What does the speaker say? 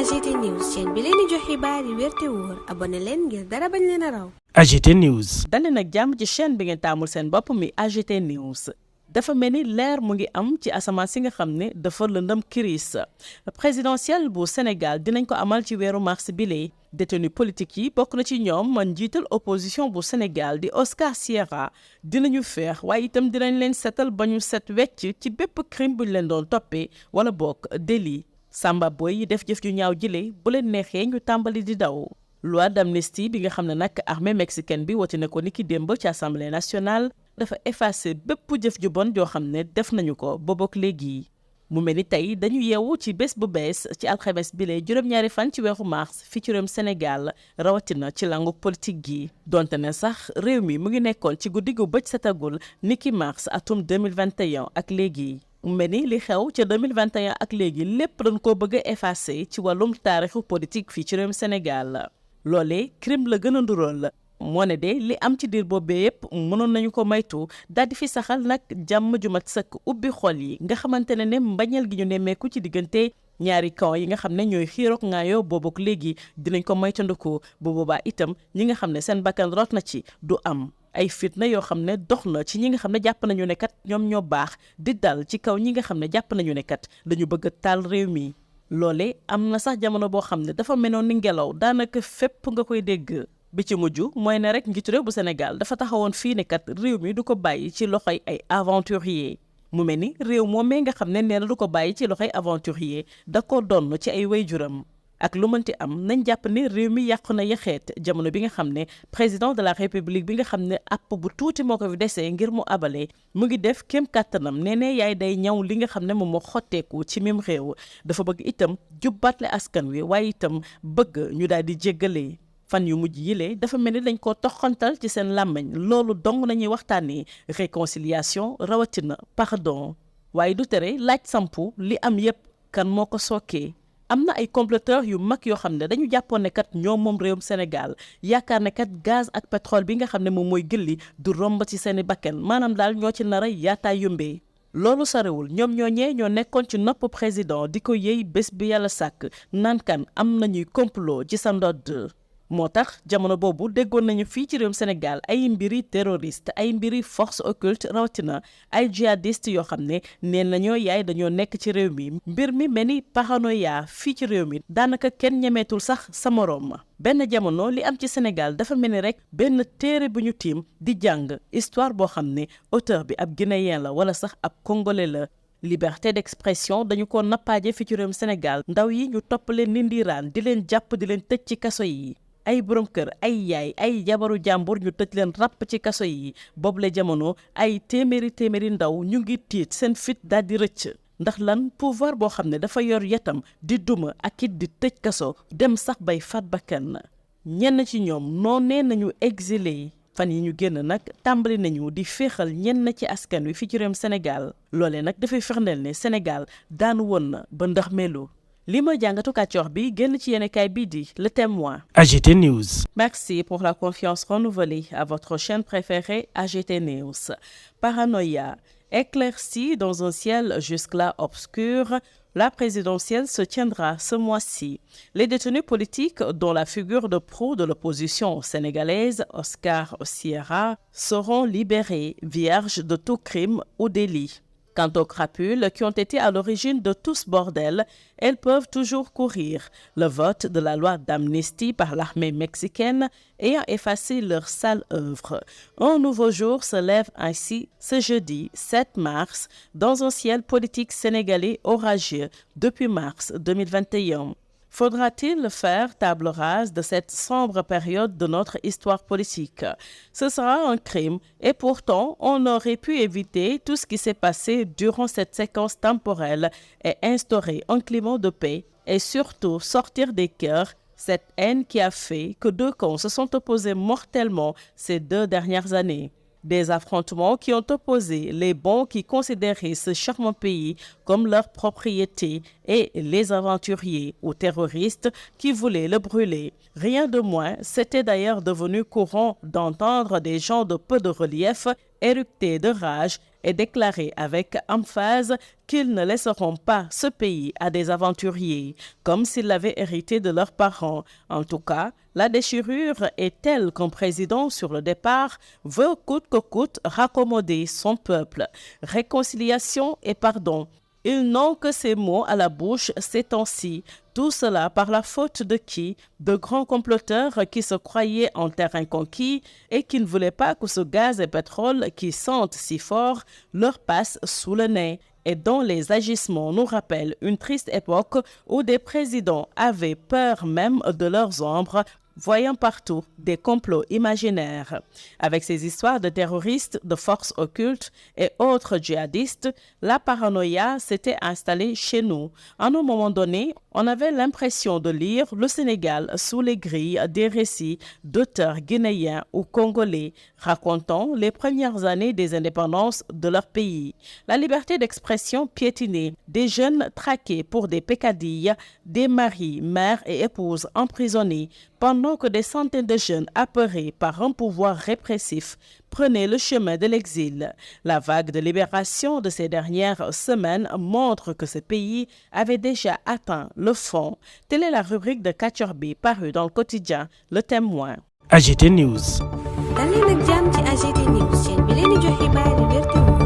AGT News chaîne bi leen di jox xibaar yi wér te wóor abonné leen ngir dara bañ leen a raw. AGT News. dalee nag jàmm ci chaîne bi ngeen taamul seen bopp mi AGT News. dafa mel ni leer mu ngi am ci asamaan si nga xam ne dafa lëndëm kiris présidentielle bu Sénégal dinañ ko amal ci weeru mars bile détenu politique yi bokk na ci ñoom man njiital opposition bu Sénégal di Oscar Sierra dinañu feex waaye itam dinañ leen setal ba ñu set wecc ci bépp crime buñ leen doon toppee wala bokk délit Samba Boy yi def jëf ju ñaaw jile bu leen neexee ñu tàmbali di daw. loi d'amnistie bi nga xam ne nag armée mexicaine bi woti na ko niki démb ci assemblée nationale dafa effacé bépp jëf ju bon joo xam ne def nañu ko boobook léegi mu mel ni tey dañu yeewu ci bés bu bees ci alxames bi lee juróom-ñaari fan ci weeru mars fii ci réewum Sénégal rawatina ci langu politique gi donte ne sax réew mi mu ngi nekkoon ci guddi gu bëj setagul niki mars atum 2021 ak léegi mu mel ni li xew ca 2021 ak léegi lépp dañ koo bëgg a effacé ci wàllum taarixu politique fii ci réewum Sénégal loolee crime la gën a ndurool la moo ne de li am ci diir boobee yëpp mënoon nañu ko maytu daal di fi saxal nag jàmm ju mat sëkk ubbi xol yi nga xamante ne mbañeel gi ñu nemmeeku ci diggante ñaari camp yi nga xam ne ñooy xiiroog ngaayoo boobook léegi dinañ ko maytandiku bu boobaa itam ñi nga xam ne seen bakkan rot na ci du am ay fitna yoo xam ne dox na ci ñi nga xam ne jàpp nañu ne kat ñoom ñoo baax di dal ci kaw ñi nga xam ne jàpp nañu ne kat dañu bëgg a taal réew mi loole am na sax jamono boo xam ne dafa menoon ni ngelaw daanaka fépp nga koy dégg bi ci mujj mooy ne rek njiitu réew bu Sénégal dafa taxawoon fii ne kat réew mi du ko bàyyi ci loxoy ay aventurier mu mel ni réew moomee nga xam ne nee na du ko bàyyi ci loxoy aventurier da ko donn ci ay waajuram ak lu mënti am nañ jàpp ne réew mi yàqu na yaxeet jamono bi nga xam ne président de la république bi nga xam ne app bu tuuti moo ko fi desee ngir mu abale mu ngi def kéem kàttanam nee ne yaay day ñaw li nga xam ne moom moo xotteeku ci mim réew dafa bëgg itam jubbaatle askan wi waaye itam bëgg ñu daal di jéggale fan yu mujj yile dafa mel ni dañ koo toxantal ci seen làmmiñ loolu dong nañuy waxtaanee réconciliation rawatina pardon waaye du tere laaj sampu li am yépp kan moo ko sookee am na ay comploteurs yu mag yoo xam ne dañu jàppoon ne kat ñoom moom réewum Sénégal yaakaar ne kat gaz ak pétrole bi nga xam ne moom mooy gëlli du romb ci seeni bakken maanaam daal ñoo ci nar a yaataa yumbee loolu sarewul ñoom ñooñee ñoo nekkoon ci nopp président di ko yëy bés bi yàlla sàkk naan kan am nañuy complot ci sa ndodd moo tax jamono boobu déggoon nañu fii ci réewum Sénégal ay mbiri terroriste ay mbiri force occulte rawatina ay djihadiste yoo xam ne neen nañoo yaay dañoo nekk ci réew mi mbir mi mel ni paranoïa fii ci réew mi daanaka kenn ñemeetul sax sa moroom ma benn jamono li am ci Sénégal dafa mel ni rek benn téere bu ñu tiim di jàng histoire boo xam ne auteur bi ab guinéen la wala sax ab congolais la liberté d'expression dañu ko nappaaje fii ci réewum Sénégal ndaw yi ñu topp leen ni ndiiraan di leen jàpp di leen tëj ci kaso yi ay borom kër ay yaay ay jabaru jàmbur ñu tëj leen ràpp ci kaso yi boobule jamono ay téeméeri ndaw ñu ngi tiit seen fit daal di rëcc ndax lan pouvoir boo xam ne dafa yor yetam di duma ak it di tëj kaso dem sax bay faat bakkan ñenn ci ñoom noonee nañu exilé yi fan yi ñu génn nag tàmbali nañu di féexal ñenn ci askan wi fii ci réewum Sénégal loolee nag dafay firndeel ne Sénégal daanu woon na ba ndax melu li mooy jàngatu kàccoor bi génn ci yéenekaay bii di Le Témoin. AGT News. Merci pour la confiance renouvelée à votre chaîne préférée AGT News. Paranoïa. Éclaircie dans un ciel jusque-là obscur, la présidentielle se tiendra ce mois-ci. Les détenus politiques, dont la figure de proue de l'opposition sénégalaise, Oscar Sierra, seront libérés, vierges de tout crime ou délit. Quant aux crapules qui ont été à l'origine de tout ce bordel, elles peuvent toujours courir. Le vote de la loi d'amnistie par l'armée mexicaine ayant effacé leur sale œuvre. Un nouveau jour se lève ainsi ce jeudi 7 mars dans un ciel politique sénégalais orageux depuis mars 2021. Faudra-t-il faire table rase de cette sombre période de notre histoire politique? Ce sera un crime et pourtant on aurait pu éviter tout ce qui s'est passé durant cette séquence temporelle et instaurer un climat de paix et surtout sortir des cœurs cette haine qui a fait que deux camps se sont opposés mortellement ces 2 dernières années. Des affrontements qui ont opposé les bons qui considéraient ce charmant pays comme leur propriété et les aventuriers ou terroristes qui voulaient le brûler. Rien de moins, c'était d'ailleurs devenu courant d'entendre des gens de peu de relief éructer de rage et déclaré avec emphase qu'ils ne laisseront pas ce pays à des aventuriers, comme s'ils l'avaient hérité de leurs parents. En tout cas, la déchirure est telle qu'un président sur le départ veut coûte que coûte raccommoder son peuple. Réconciliation et pardon. Ils n'ont que ces mots à la bouche ces temps-ci. Tout cela par la faute de qui? De grands comploteurs qui se croyaient en terrain conquis et qui ne voulaient pas que ce gaz et pétrole qui sentent si fort leur passe sous le nez, et dont les agissements nous rappellent une triste époque où des présidents avaient peur même de leurs ombres, voyant partout des complots imaginaires. Avec ces histoires de terroristes, de forces occultes et autres djihadistes, la paranoïa s'était installée chez nous. À un moment donné, on avait l'impression de lire le Sénégal sous les grilles des récits d'auteurs guinéens ou congolais racontant les premières années des indépendances de leur pays. La liberté d'expression piétinée, des jeunes traqués pour des peccadilles, des maris, mères et épouses emprisonnés, pendant que des centaines de jeunes apeurés par un pouvoir répressif prenaient le chemin de l'exil. La vague de libération de ces dernières semaines montre que ce pays avait déjà atteint le fond. Telle est la rubrique de Kachorbi parue dans le quotidien Le Témoin. AGT News. dal leen ak jàmm ci AGT News chaîne bi leen di jox xibaar yu wér te wóor